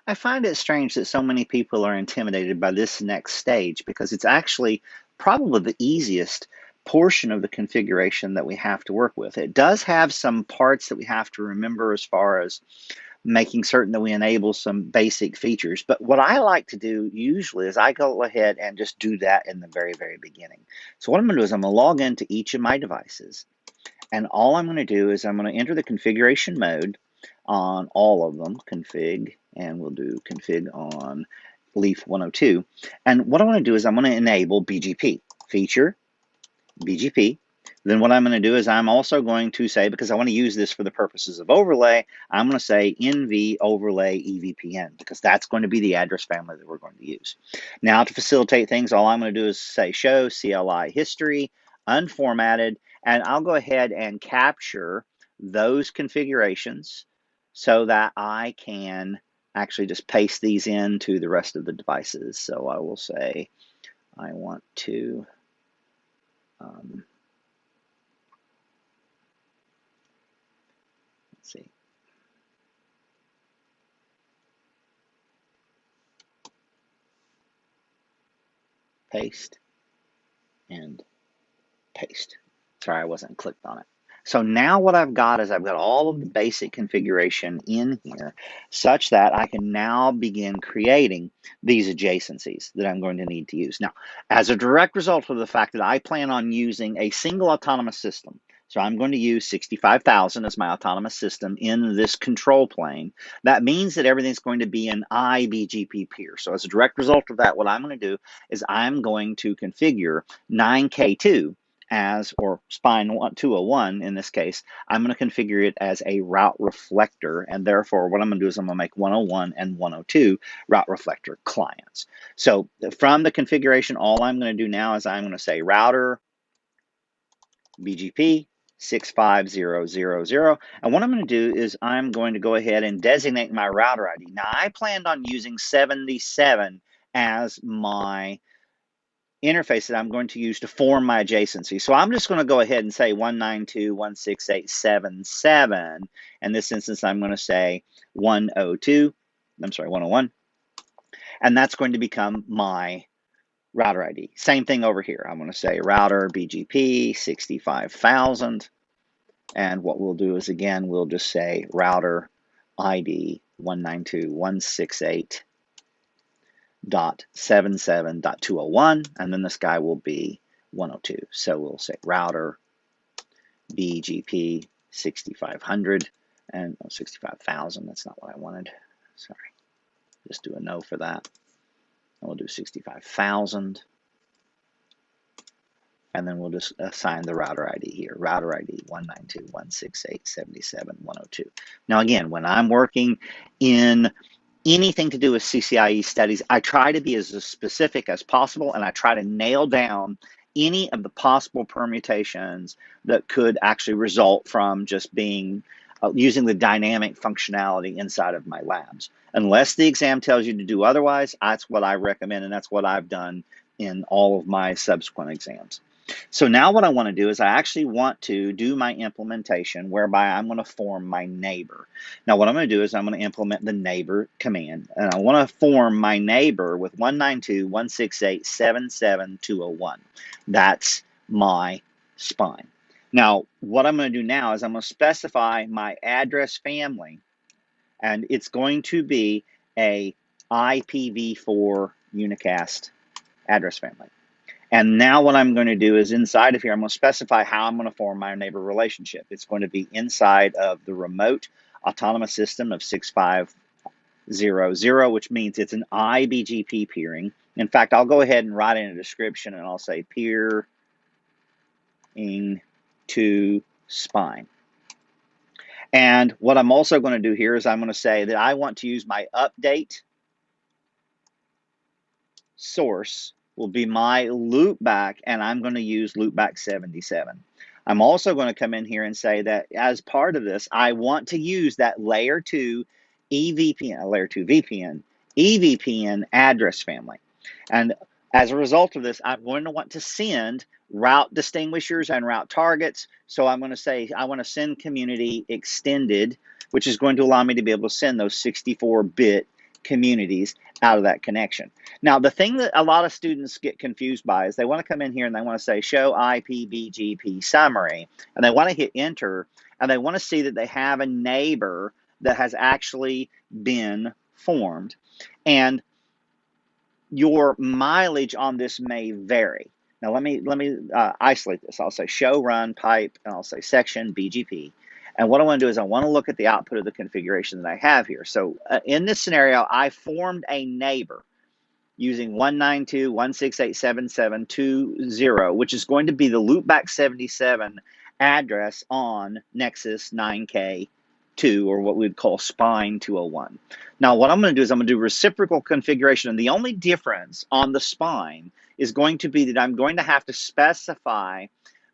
I find it strange that so many people are intimidated by this next stage because it's actually probably the easiest portion of the configuration that we have to work with. It does have some parts that we have to remember as far as making certain that we enable some basic features. But what I like to do usually is I go ahead and just do that in the very, very beginning. So what I'm going to do is I'm going to log into each of my devices. And all I'm going to do is I'm going to enter the configuration mode on all of them, config, and we'll do config on leaf 102. And what I want to do is I'm going to enable BGP, feature, BGP. Then what I'm going to do is I'm also going to say, because I want to use this for the purposes of overlay, I'm going to say NV overlay EVPN, because that's going to be the address family that we're going to use. Now to facilitate things, all I'm going to do is say show CLI history, unformatted, and I'll go ahead and capture those configurations so that I can actually just paste these into the rest of the devices. So I will say I want to let's see. Paste and paste. Sorry, I wasn't clicked on it. So now what I've got is I've got all of the basic configuration in here such that I can now begin creating these adjacencies that I'm going to need to use. Now, as a direct result of the fact that I plan on using a single autonomous system, so I'm going to use 65,000 as my autonomous system in this control plane. That means that everything's going to be an iBGP peer. So as a direct result of that, what I'm going to do is I'm going to configure 9K2 as, or spine 201 in this case, I'm going to configure it as a route reflector. And therefore, what I'm going to do is I'm going to make 101 and 102 route reflector clients. So from the configuration, all I'm going to do now is I'm going to say router BGP 65000. And what I'm going to do is I'm going to go ahead and designate my router ID. Now, I planned on using 77 as my interface that I'm going to use to form my adjacency. So I'm just going to go ahead and say 192.168.77. In this instance, I'm going to say 101. And that's going to become my router ID. Same thing over here. I'm going to say router BGP 65,000. And what we'll do is, again, we'll just say router ID 192.168.77.201, and then this guy will be 102. So we'll say router BGP 6500 and 65,000. That's not what I wanted. Sorry. Just do a no for that. And we'll do 65,000. And then we'll just assign the router ID here. Router ID 192.168.77.102. Now again, when I'm working in anything to do with CCIE studies, I try to be as specific as possible, and I try to nail down any of the possible permutations that could actually result from just being using the dynamic functionality inside of my labs. Unless the exam tells you to do otherwise, that's what I recommend, and that's what I've done in all of my subsequent exams. So now what I want to do is I actually want to do my implementation whereby I'm going to form my neighbor. Now what I'm going to do is I'm going to implement the neighbor command, and I want to form my neighbor with 192.168.77.201. That's my spine. Now what I'm going to do now is I'm going to specify my address family, and it's going to be a IPv4 unicast address family. And now what I'm going to do is inside of here, I'm going to specify how I'm going to form my neighbor relationship. It's going to be inside of the remote autonomous system of 6500, which means it's an iBGP peering. In fact, I'll go ahead and write in a description, and I'll say peering to spine. And what I'm also going to do here is I'm going to say that I want to use my update source will be my loopback, and I'm going to use loopback 77. I'm also going to come in here and say that as part of this, I want to use that layer 2 EVPN, layer 2 VPN, EVPN address family. And as a result of this, I'm going to want to send route distinguishers and route targets. So I'm going to say I want to send community extended, which is going to allow me to be able to send those 64-bit communities out of that connection. Now, the thing that a lot of students get confused by is they want to come in here and they want to say show IP-BGP summary, and they want to hit enter, and they want to see that they have a neighbor that has actually been formed. And your mileage on this may vary. Now let me isolate this. I'll say show run pipe, and I'll say section BGP. And what I want to do is I want to look at the output of the configuration that I have here. So in this scenario, I formed a neighbor using 192.168.77.20, which is going to be the loopback 77 address on Nexus 9K2, or what we'd call spine 201. Now, what I'm going to do is I'm going to do reciprocal configuration, and the only difference on the spine is going to be that I'm going to have to specify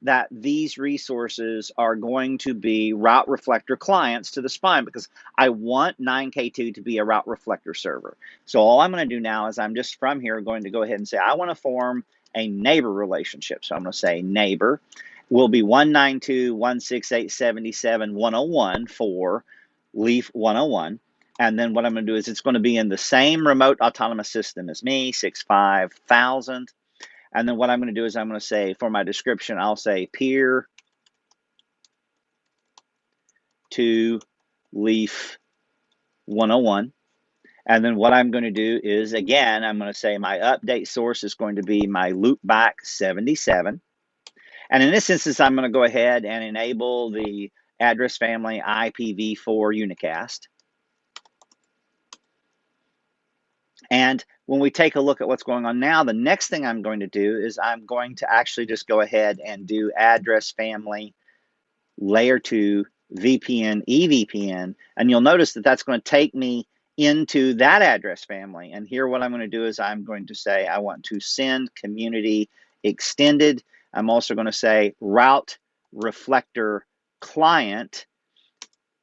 that these resources are going to be route reflector clients to the spine, because I want 9K2 to be a route reflector server. So all I'm going to do now is I'm just from here going to go ahead and say I want to form a neighbor relationship. So I'm going to say neighbor will be 192.168.77.101 for leaf 101. And then what I'm going to do is it's going to be in the same remote autonomous system as me, 65,000. And then what I'm going to do is I'm going to say, for my description, I'll say peer to leaf 101. And then what I'm going to do is, again, I'm going to say my update source is going to be my loopback 77. And in this instance, I'm going to go ahead and enable the address family IPv4 unicast. And when we take a look at what's going on now, the next thing I'm going to do is I'm going to actually just go ahead and do address family layer 2 VPN EVPN. And you'll notice that that's going to take me into that address family. And here what I'm going to do is I'm going to say I want to send community extended. I'm also going to say route reflector client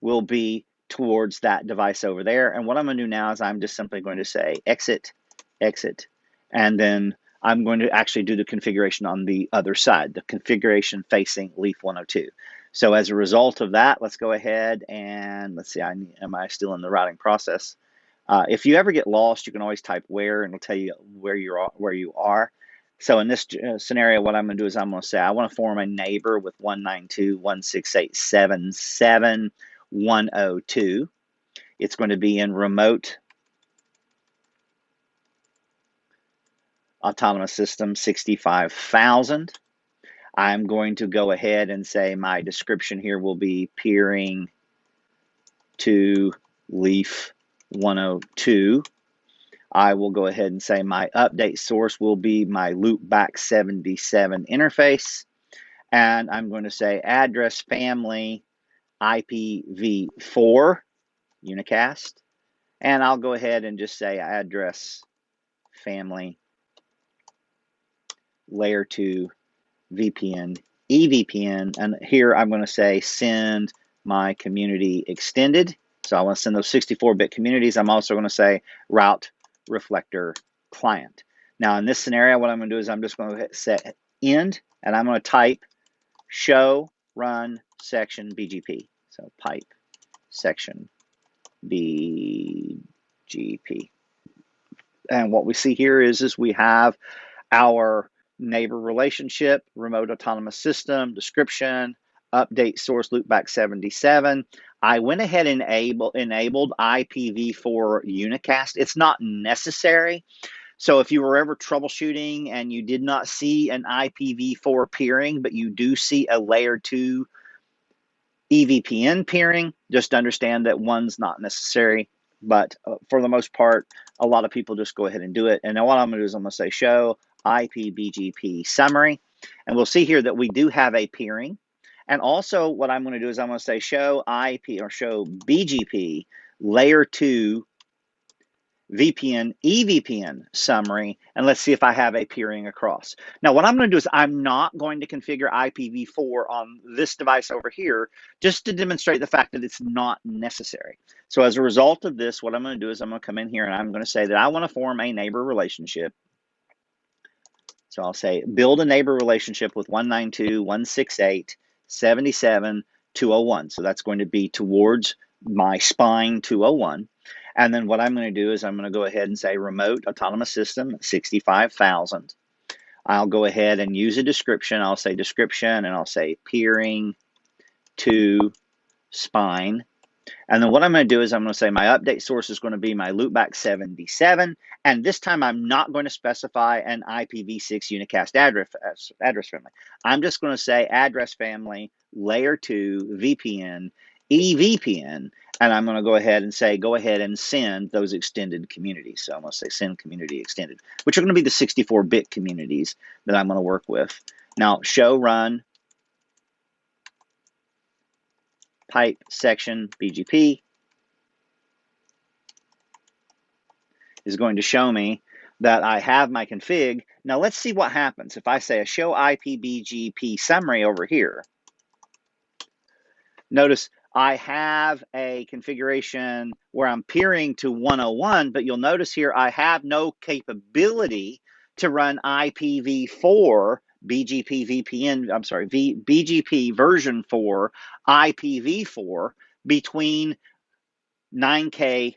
will be towards that device over there. And what I'm going to do now is I'm just simply going to say exit, exit, and then I'm going to actually do the configuration on the other side, the configuration facing leaf 102. So as a result of that, let's go ahead and let's see, am I still in the routing process? If you ever get lost, you can always type where, and it'll tell you where you are. So in this scenario, what I'm going to do is I'm going to say I want to form a neighbor with 192.168.77.102. It's going to be in remote autonomous system 65,000. I'm going to go ahead and say my description here will be peering to leaf 102. I will go ahead and say my update source will be my loopback 77 interface. And I'm going to say address family IPv4 unicast. And I'll go ahead and just say address family layer 2 VPN EVPN. And here I'm going to say send my community extended. So I want to send those 64-bit communities. I'm also going to say route reflector client. Now in this scenario, what I'm going to do is I'm just going to set end, and I'm going to type show run section BGP. So pipe section BGP. And what we see here is we have our neighbor relationship, remote autonomous system, description, update source loopback 77. I went ahead and enabled IPv4 unicast. It's not necessary. So if you were ever troubleshooting and you did not see an IPv4 peering, but you do see a layer 2 EVPN peering, just understand that one's not necessary. But for the most part, a lot of people just go ahead and do it. And now what I'm going to do is I'm going to say show IP-BGP summary. And we'll see here that we do have a peering. And also what I'm going to do is I'm going to say show IP or show BGP layer 2 VPN EVPN summary, and let's see if I have a peering across. Now what I'm going to do is I'm not going to configure IPv4 on this device over here, just to demonstrate the fact that it's not necessary. So as a result of this, what I'm going to do is I'm going to come in here and I'm going to say that I want to form a neighbor relationship. So I'll say build a neighbor relationship with 192.168.77.201. So that's going to be towards my spine 201. And then what I'm going to do is I'm going to go ahead and say remote autonomous system 65,000. I'll go ahead and use a description. I'll say description, and I'll say peering to spine. And then what I'm going to do is I'm going to say my update source is going to be my loopback 77. And this time I'm not going to specify an IPv6 unicast address family. I'm just going to say address family layer 2 VPN EVPN. And I'm going to go ahead and say, go ahead and send those extended communities. So I'm going to say send community extended, which are going to be the 64-bit communities that I'm going to work with. Now, show run pipe section BGP is going to show me that I have my config. Now let's see what happens if I say a show IPBGP summary over here. Notice I have a configuration where I'm peering to 101, but you'll notice here I have no capability to run IPv4 BGP VPN, I'm sorry, BGP version 4 IPv4 between 9K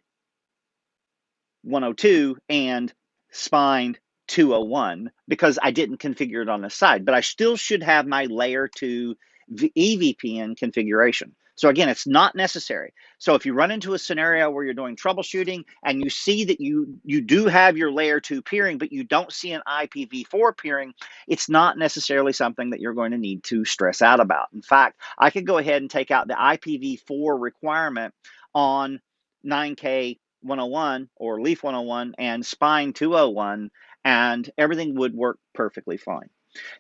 102 and spined 201 because I didn't configure it on the side, but I still should have my layer 2 EVPN configuration. So again, it's not necessary. So if you run into a scenario where you're doing troubleshooting and you see that you do have your layer 2 peering, but you don't see an IPv4 peering, it's not necessarily something that you're going to need to stress out about. In fact, I could go ahead and take out the IPv4 requirement on 9K 101 or Leaf 101 and Spine 201, and everything would work perfectly fine.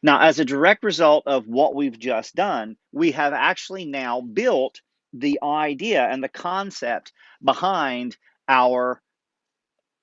Now, as a direct result of what we've just done, we have actually now built the idea and the concept behind our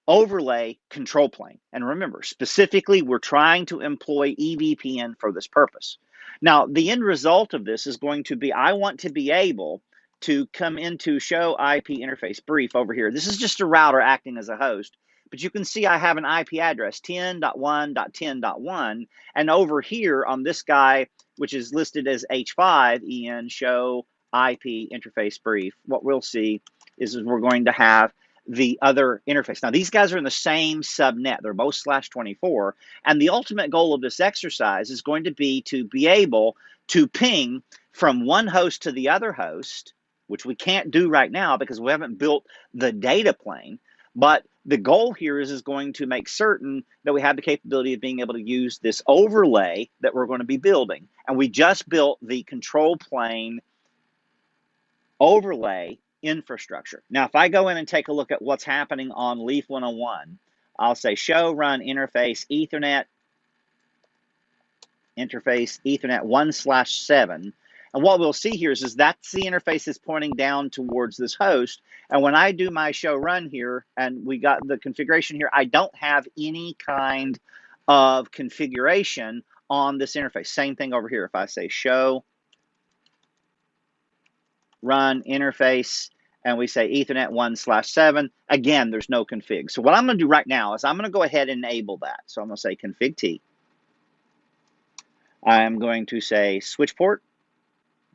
overlay control plane. And remember, specifically, we're trying to employ EVPN for this purpose. Now, the end result of this is going to be, I want to be able to come into show IP interface brief over here. This is just a router acting as a host, but you can see I have an IP address 10.1.10.1, and over here on this guy, which is listed as H5 en show IP interface brief, what we'll see is we're going to have the other interface. Now, these guys are in the same subnet. They're both /24, and the ultimate goal of this exercise is going to be able to ping from one host to the other host, which we can't do right now because we haven't built the data plane. But the goal here is going to make certain that we have the capability of being able to use this overlay that we're going to be building. And we just built the control plane overlay infrastructure. Now, if I go in and take a look at what's happening on Leaf 101, I'll say show run interface Ethernet 1/7. And what we'll see here is that's the interface is pointing down towards this host. And when I do my show run here, and we got the configuration here, I don't have any kind of configuration on this interface. Same thing over here. If I say show run interface, and we say Ethernet 1/7, again, there's no config. So what I'm going to do right now is I'm going to go ahead and enable that. So I'm going to say config T. I'm going to say switch port.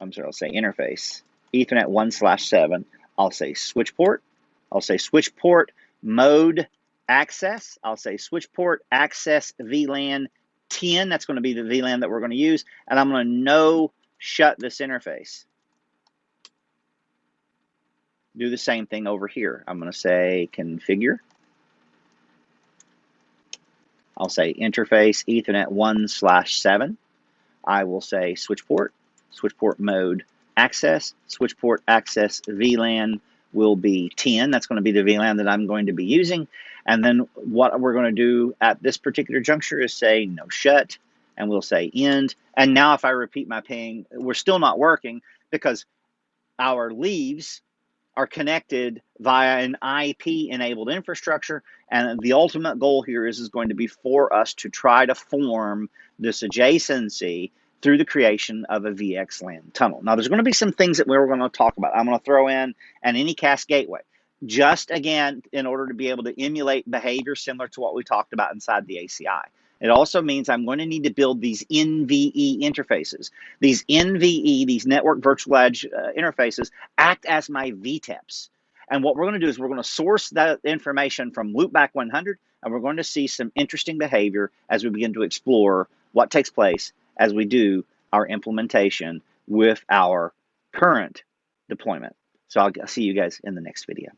I'm sorry, I'll say interface Ethernet 1/7. I'll say switch port. I'll say switch port mode access. I'll say switch port access VLAN 10. That's going to be the VLAN that we're going to use. And I'm going to no shut this interface. Do the same thing over here. I'm going to say configure. I'll say interface Ethernet 1/7. I will say switch port mode access. Switch port access VLAN will be 10. That's going to be the VLAN that I'm going to be using. And then what we're going to do at this particular juncture is say no shut, and we'll say end. And now if I repeat my ping, we're still not working because our leaves are connected via an IP-enabled infrastructure, and the ultimate goal here is going to be for us to try to form this adjacency through the creation of a VXLAN tunnel. Now, there's going to be some things that we're going to talk about. I'm going to throw in an Anycast gateway, just again, in order to be able to emulate behavior similar to what we talked about inside the ACI. It also means I'm going to need to build these NVE interfaces. These NVE, these network virtual edge interfaces, act as my VTEPs. And what we're going to do is we're going to source that information from loopback 100, and we're going to see some interesting behavior as we begin to explore what takes place as we do our implementation with our current deployment. So I'll see you guys in the next video.